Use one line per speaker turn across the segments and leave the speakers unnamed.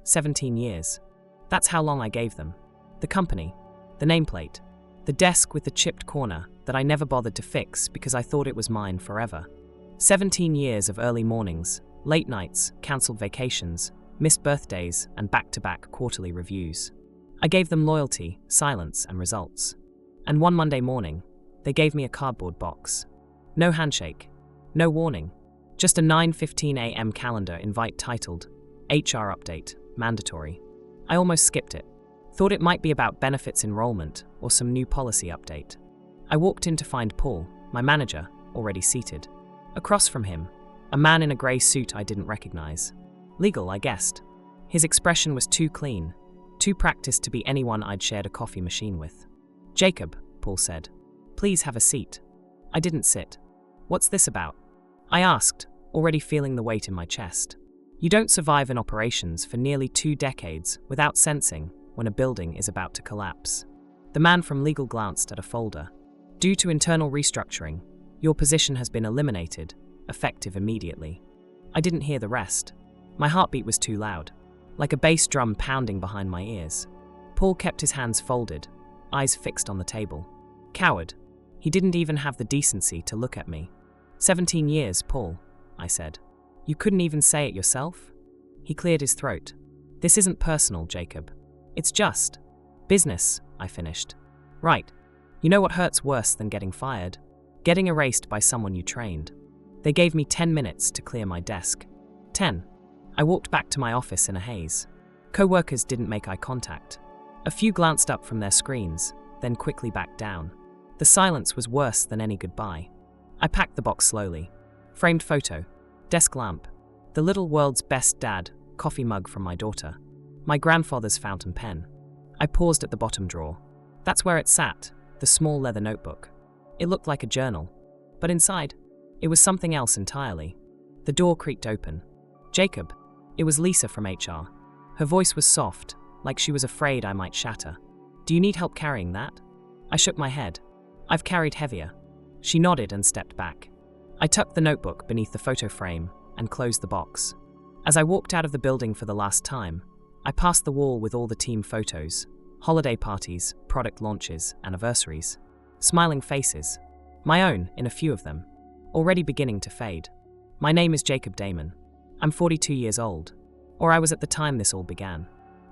17 years. That's how long I gave them. The company, the nameplate, the desk with the chipped corner that I never bothered to fix because I thought it was mine forever. 17 years of early mornings, late nights, cancelled vacations, missed birthdays, and back-to-back quarterly reviews. I gave them loyalty, silence, and results. And one Monday morning, they gave me a cardboard box. No handshake, no warning, just a 9:15 a.m. calendar invite titled HR Update, Mandatory. I almost skipped it. Thought it might be about benefits enrollment or some new policy update. I walked in to find Paul, my manager, already seated. Across from him, a man in a grey suit I didn't recognize. Legal, I guessed. His expression was too clean, too practiced to be anyone I'd shared a coffee machine with. "Jacob," Paul said, "please have a seat." I didn't sit. "What's this about?" I asked, already feeling the weight in my chest. You don't survive in operations for nearly 2 decades without sensing when a building is about to collapse. The man from legal glanced at a folder. "Due to internal restructuring, your position has been eliminated, effective immediately." I didn't hear the rest. My heartbeat was too loud, like a bass drum pounding behind my ears. Paul kept his hands folded, eyes fixed on the table. Coward. He didn't even have the decency to look at me. 17 years, Paul, I said. You couldn't even say it yourself? He cleared his throat. This isn't personal, Jacob. It's just business, I finished. Right. You know what hurts worse than getting fired? Getting erased by someone you trained. They gave me 10 minutes to clear my desk. 10. I walked back to my office in a haze. Co-workers didn't make eye contact. A few glanced up from their screens, then quickly back down. The silence was worse than any goodbye. I packed the box slowly. Framed photo, desk lamp, the little world's best dad, coffee mug from my daughter, my grandfather's fountain pen. I paused at the bottom drawer. That's where it sat, the small leather notebook. It looked like a journal, but inside, it was something else entirely. The door creaked open. Jacob. It was Lisa from HR. Her voice was soft, like she was afraid I might shatter. Do you need help carrying that? I shook my head. I've carried heavier. She nodded and stepped back. I tucked the notebook beneath the photo frame and closed the box. As I walked out of the building for the last time, I passed the wall with all the team photos, holiday parties, product launches, anniversaries. Smiling faces. My own in a few of them, already beginning to fade. My name is Jacob Damon. I'm 42 years old, or I was at the time this all began.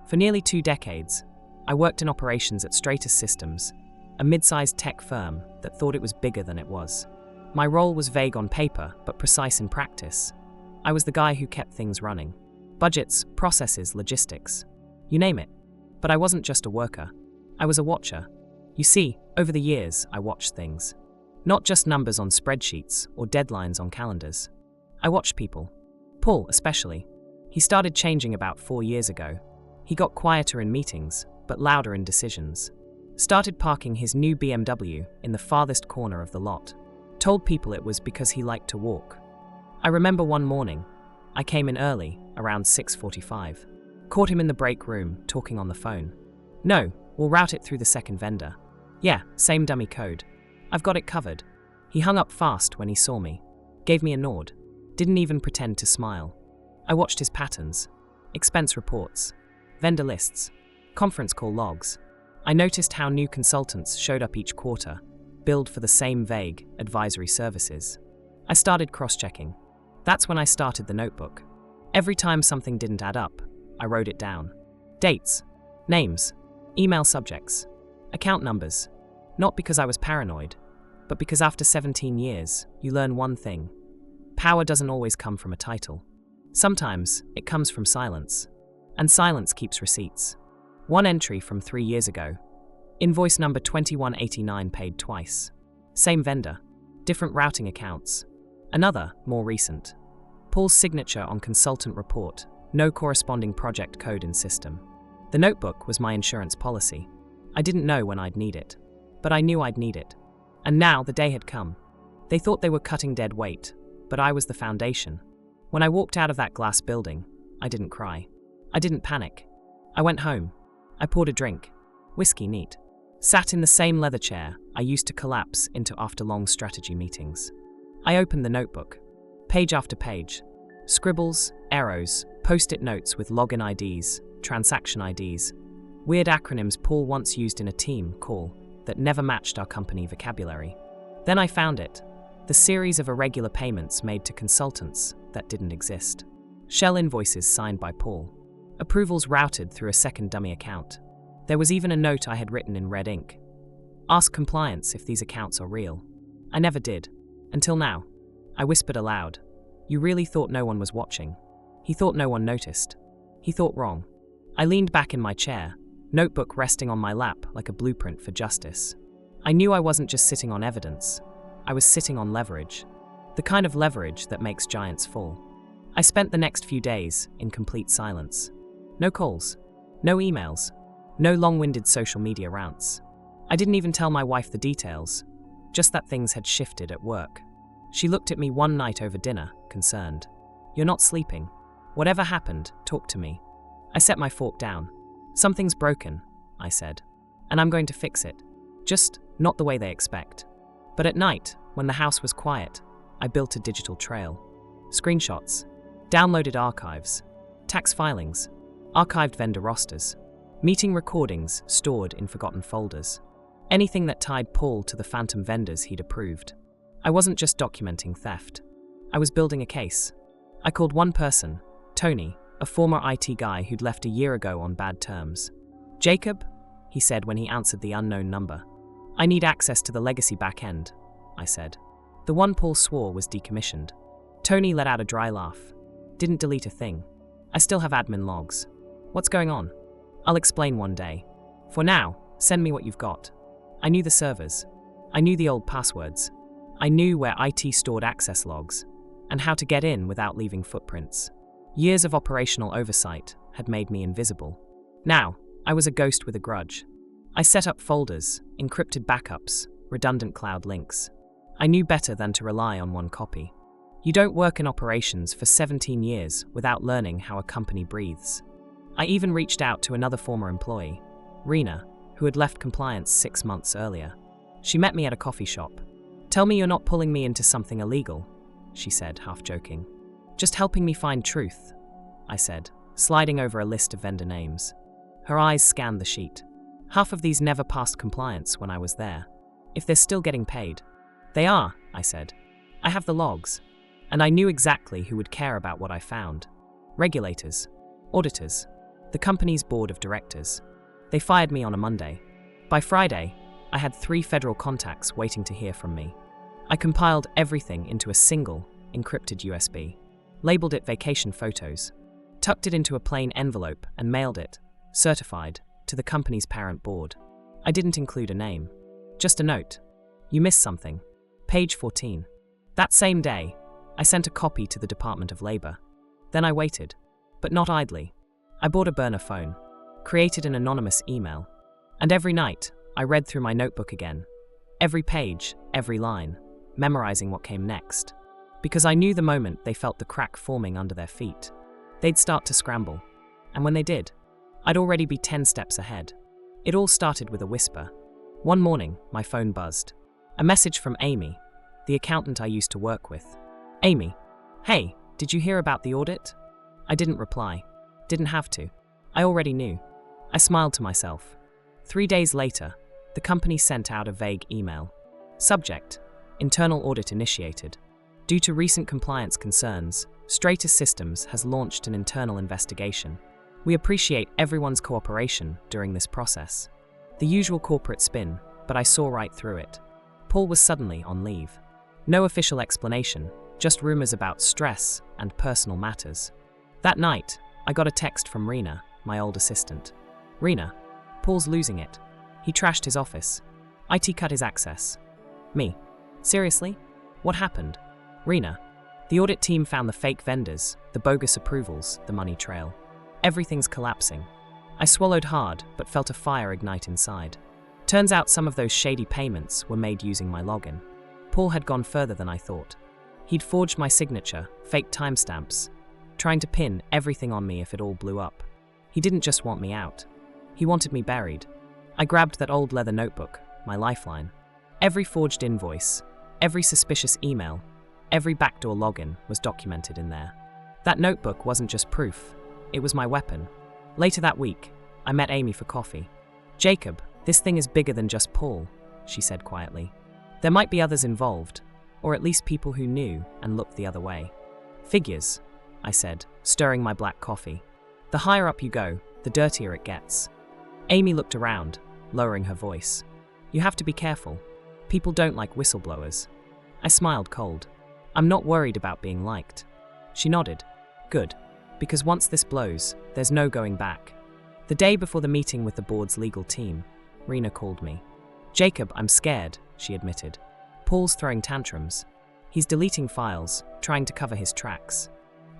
For nearly 2 decades, I worked in operations at Quietest Systems, a mid-sized tech firm that thought it was bigger than it was. My role was vague on paper, but precise in practice. I was the guy who kept things running. Budgets, processes, logistics. You name it. But I wasn't just a worker. I was a watcher. You see, over the years, I watched things. Not just numbers on spreadsheets or deadlines on calendars. I watched people. Paul, especially. He started changing about 4 years ago. He got quieter in meetings, but louder in decisions. Started parking his new BMW in the farthest corner of the lot. Told people it was because he liked to walk. I remember one morning, I came in early, around 6:45. Caught him in the break room, talking on the phone. No, we'll route it through the second vendor. Yeah, same dummy code. I've got it covered. He hung up fast when he saw me. Gave me a nod. Didn't even pretend to smile. I watched his patterns. Expense reports. Vendor lists. Conference call logs. I noticed how new consultants showed up each quarter, billed for the same vague advisory services. I started cross-checking. That's when I started the notebook. Every time something didn't add up, I wrote it down. Dates, names, email subjects, account numbers. Not because I was paranoid, but because after 17 years, you learn one thing. Power doesn't always come from a title. Sometimes it comes from silence. And silence keeps receipts. One entry from 3 years ago. Invoice number 2189 paid twice. Same vendor. Different routing accounts. Another, more recent. Paul's signature on consultant report. No corresponding project code in system. The notebook was my insurance policy. I didn't know when I'd need it. But I knew I'd need it. And now the day had come. They thought they were cutting dead weight, but I was the foundation. When I walked out of that glass building, I didn't cry. I didn't panic. I went home. I poured a drink. Whiskey neat. Sat in the same leather chair I used to collapse into after long strategy meetings. I opened the notebook. Page after page. Scribbles, arrows, Post-it notes with login IDs, transaction IDs, weird acronyms Paul once used in a team call that never matched our company vocabulary. Then I found it, the series of irregular payments made to consultants that didn't exist. Shell invoices signed by Paul. Approvals routed through a second dummy account. There was even a note I had written in red ink. Ask compliance if these accounts are real. I never did. Until now. I whispered aloud. You really thought no one was watching? He thought no one noticed. He thought wrong. I leaned back in my chair, notebook resting on my lap like a blueprint for justice. I knew I wasn't just sitting on evidence. I was sitting on leverage. The kind of leverage that makes giants fall. I spent the next few days in complete silence. No calls. No emails. No long-winded social media rants. I didn't even tell my wife the details, just that things had shifted at work. She looked at me one night over dinner, concerned. You're not sleeping. Whatever happened, talk to me. I set my fork down. Something's broken, I said, and I'm going to fix it. Just not the way they expect. But at night, when the house was quiet, I built a digital trail. Screenshots, downloaded archives, tax filings, archived vendor rosters, meeting recordings stored in forgotten folders. Anything that tied Paul to the phantom vendors he'd approved. I wasn't just documenting theft. I was building a case. I called one person, Tony, a former IT guy who'd left a year ago on bad terms. Jacob, he said when he answered the unknown number. I need access to the legacy back-end, I said. The one Paul swore was decommissioned. Tony let out a dry laugh. Didn't delete a thing. I still have admin logs. What's going on? I'll explain one day. For now, send me what you've got. I knew the servers. I knew the old passwords. I knew where IT stored access logs, and how to get in without leaving footprints. Years of operational oversight had made me invisible. Now, I was a ghost with a grudge. I set up folders, encrypted backups, redundant cloud links. I knew better than to rely on one copy. You don't work in operations for 17 years without learning how a company breathes. I even reached out to another former employee, Rena, who had left compliance 6 months earlier. She met me at a coffee shop. Tell me you're not pulling me into something illegal, she said, half joking. Just helping me find truth, I said, sliding over a list of vendor names. Her eyes scanned the sheet. Half of these never passed compliance when I was there. If they're still getting paid. They are, I said. I have the logs. And I knew exactly who would care about what I found. Regulators. Auditors. The company's board of directors. They fired me on a Monday. By Friday, I had 3 federal contacts waiting to hear from me. I compiled everything into a single, encrypted USB, labeled it vacation photos, tucked it into a plain envelope and mailed it, certified, to the company's parent board. I didn't include a name. Just a note. You missed something. Page 14. That same day, I sent a copy to the Department of Labor. Then I waited, but not idly. I bought a burner phone, created an anonymous email, and every night I read through my notebook again, every page, every line, memorizing what came next. Because I knew the moment they felt the crack forming under their feet, they'd start to scramble. And when they did, I'd already be 10 steps ahead. It all started with a whisper. One morning, my phone buzzed. A message from Amy, the accountant I used to work with. Amy, hey, did you hear about the audit? I didn't reply. Didn't have to. I already knew. I smiled to myself. 3 days later, the company sent out a vague email. Subject: Internal audit initiated. Due to recent compliance concerns, Stratus Systems has launched an internal investigation. We appreciate everyone's cooperation during this process. The usual corporate spin, but I saw right through it. Paul was suddenly on leave. No official explanation, just rumors about stress and personal matters. That night, I got a text from Rena, my old assistant. Rena, Paul's losing it. He trashed his office. IT cut his access. Me. Seriously? What happened? Rena. The audit team found the fake vendors, the bogus approvals, the money trail. Everything's collapsing. I swallowed hard, but felt a fire ignite inside. Turns out some of those shady payments were made using my login. Paul had gone further than I thought. He'd forged my signature, faked timestamps, trying to pin everything on me if it all blew up. He didn't just want me out. He wanted me buried. I grabbed that old leather notebook, my lifeline. Every forged invoice, every suspicious email, every backdoor login was documented in there. That notebook wasn't just proof, It was my weapon. Later that week, I met Amy for coffee. "Jacob, this thing is bigger than just Paul," she said quietly. "There might be others involved, or at least people who knew and looked the other way." "Figures," I said, stirring my black coffee. "The higher up you go, the dirtier it gets." Amy looked around, lowering her voice. "You have to be careful. People don't like whistleblowers." I smiled cold. "I'm not worried about being liked." She nodded. "Good. Because once this blows, there's no going back." The day before the meeting with the board's legal team, Rena called me. "Jacob, I'm scared," she admitted. "Paul's throwing tantrums. He's deleting files, trying to cover his tracks."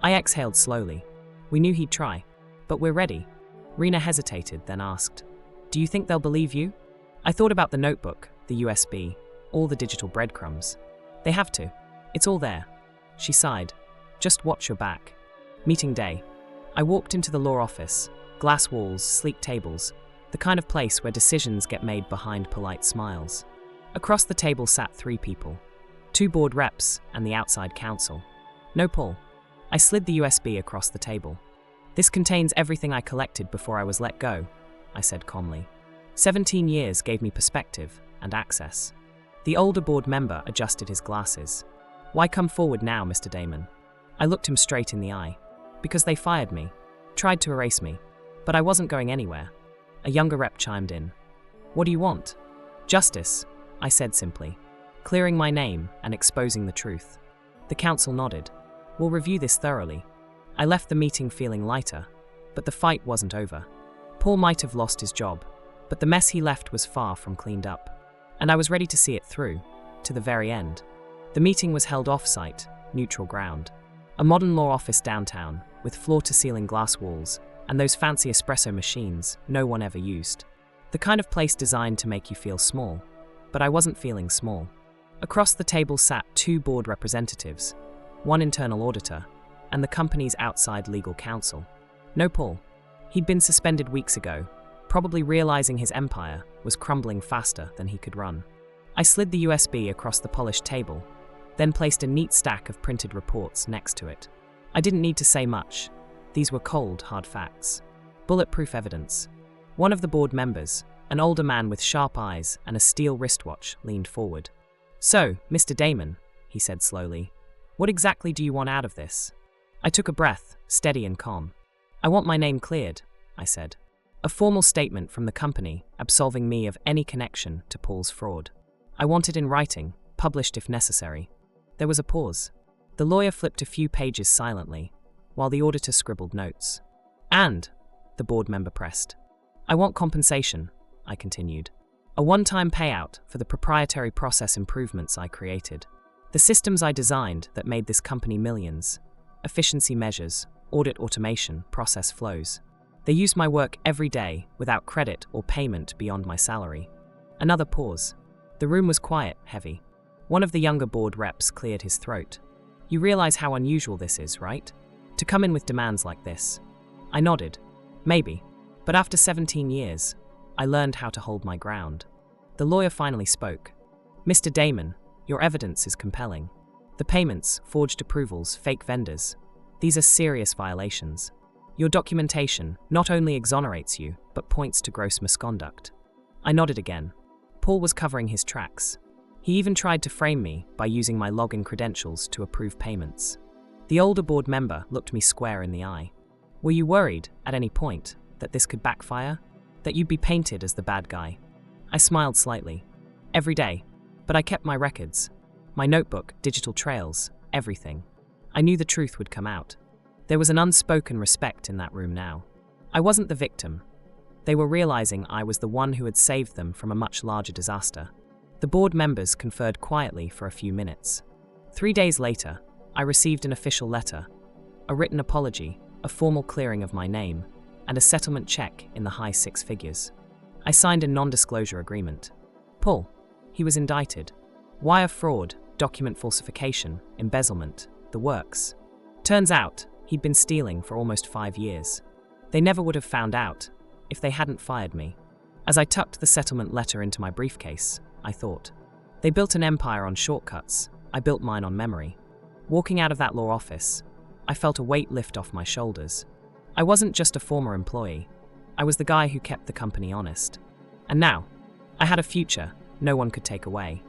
I exhaled slowly. We knew he'd try. "But we're ready." Rena hesitated, then asked, "Do you think they'll believe you?" I thought about the notebook, the USB, all the digital breadcrumbs. "They have to. It's all there." She sighed. "Just watch your back." Meeting day. I walked into the law office. Glass walls, sleek tables, the kind of place where decisions get made behind polite smiles. Across the table sat 3 people, 2 board reps and the outside counsel. No Paul. I slid the USB across the table. "This contains everything I collected before I was let go," I said calmly. 17 years gave me perspective and access. The older board member adjusted his glasses. "Why come forward now, Mr. Damon?" I looked him straight in the eye. "Because they fired me, tried to erase me, but I wasn't going anywhere." A younger rep chimed in. "What do you want?" "Justice," I said simply, clearing my name and exposing the truth. The counsel nodded. "We'll review this thoroughly." I left the meeting feeling lighter, but the fight wasn't over. Paul might have lost his job, but the mess he left was far from cleaned up. And I was ready to see it through, to the very end. The meeting was held off-site, neutral ground. A modern law office downtown, with floor-to-ceiling glass walls, and those fancy espresso machines no one ever used. The kind of place designed to make you feel small. But I wasn't feeling small. Across the table sat 2 board representatives, 1 internal auditor, and the company's outside legal counsel. No Paul. He'd been suspended weeks ago, probably realizing his empire was crumbling faster than he could run. I slid the USB across the polished table, then placed a neat stack of printed reports next to it. I didn't need to say much. These were cold, hard facts. Bulletproof evidence. One of the board members, an older man with sharp eyes and a steel wristwatch, leaned forward. "So, Mr. Damon," he said slowly, "what exactly do you want out of this?" I took a breath, steady and calm. "I want my name cleared," I said. "A formal statement from the company absolving me of any connection to Paul's fraud. I want it in writing, published if necessary." There was a pause. The lawyer flipped a few pages silently, while the auditor scribbled notes. "And," the board member pressed, "I want compensation," I continued. "A one-time payout for the proprietary process improvements I created. The systems I designed that made this company millions. Efficiency measures, audit automation, process flows. They used my work every day without credit or payment beyond my salary." Another pause. The room was quiet, heavy. One of the younger board reps cleared his throat. "You realize how unusual this is, right? To come in with demands like this." I nodded. "Maybe. But after 17 years, I learned how to hold my ground." The lawyer finally spoke. "Mr. Damon, your evidence is compelling. The payments, forged approvals, fake vendors, these are serious violations. Your documentation not only exonerates you, but points to gross misconduct." I nodded again. Paul was covering his tracks. He even tried to frame me by using my login credentials to approve payments. The older board member looked me square in the eye. "Were you worried, at any point, that this could backfire? That you'd be painted as the bad guy?" I smiled slightly. "Every day. But I kept my records. My notebook, digital trails, everything. I knew the truth would come out." There was an unspoken respect in that room now. I wasn't the victim. They were realizing I was the one who had saved them from a much larger disaster. The board members conferred quietly for a few minutes. 3 days later, I received an official letter, a written apology, a formal clearing of my name, and a settlement check in the high 6 figures. I signed a non-disclosure agreement. Paul, he was indicted. Wire fraud, document falsification, embezzlement, the works. Turns out, he'd been stealing for almost 5 years. They never would have found out if they hadn't fired me. As I tucked the settlement letter into my briefcase, I thought. They built an empire on shortcuts. I built mine on memory. Walking out of that law office, I felt a weight lift off my shoulders. I wasn't just a former employee. I was the guy who kept the company honest. And now, I had a future no one could take away.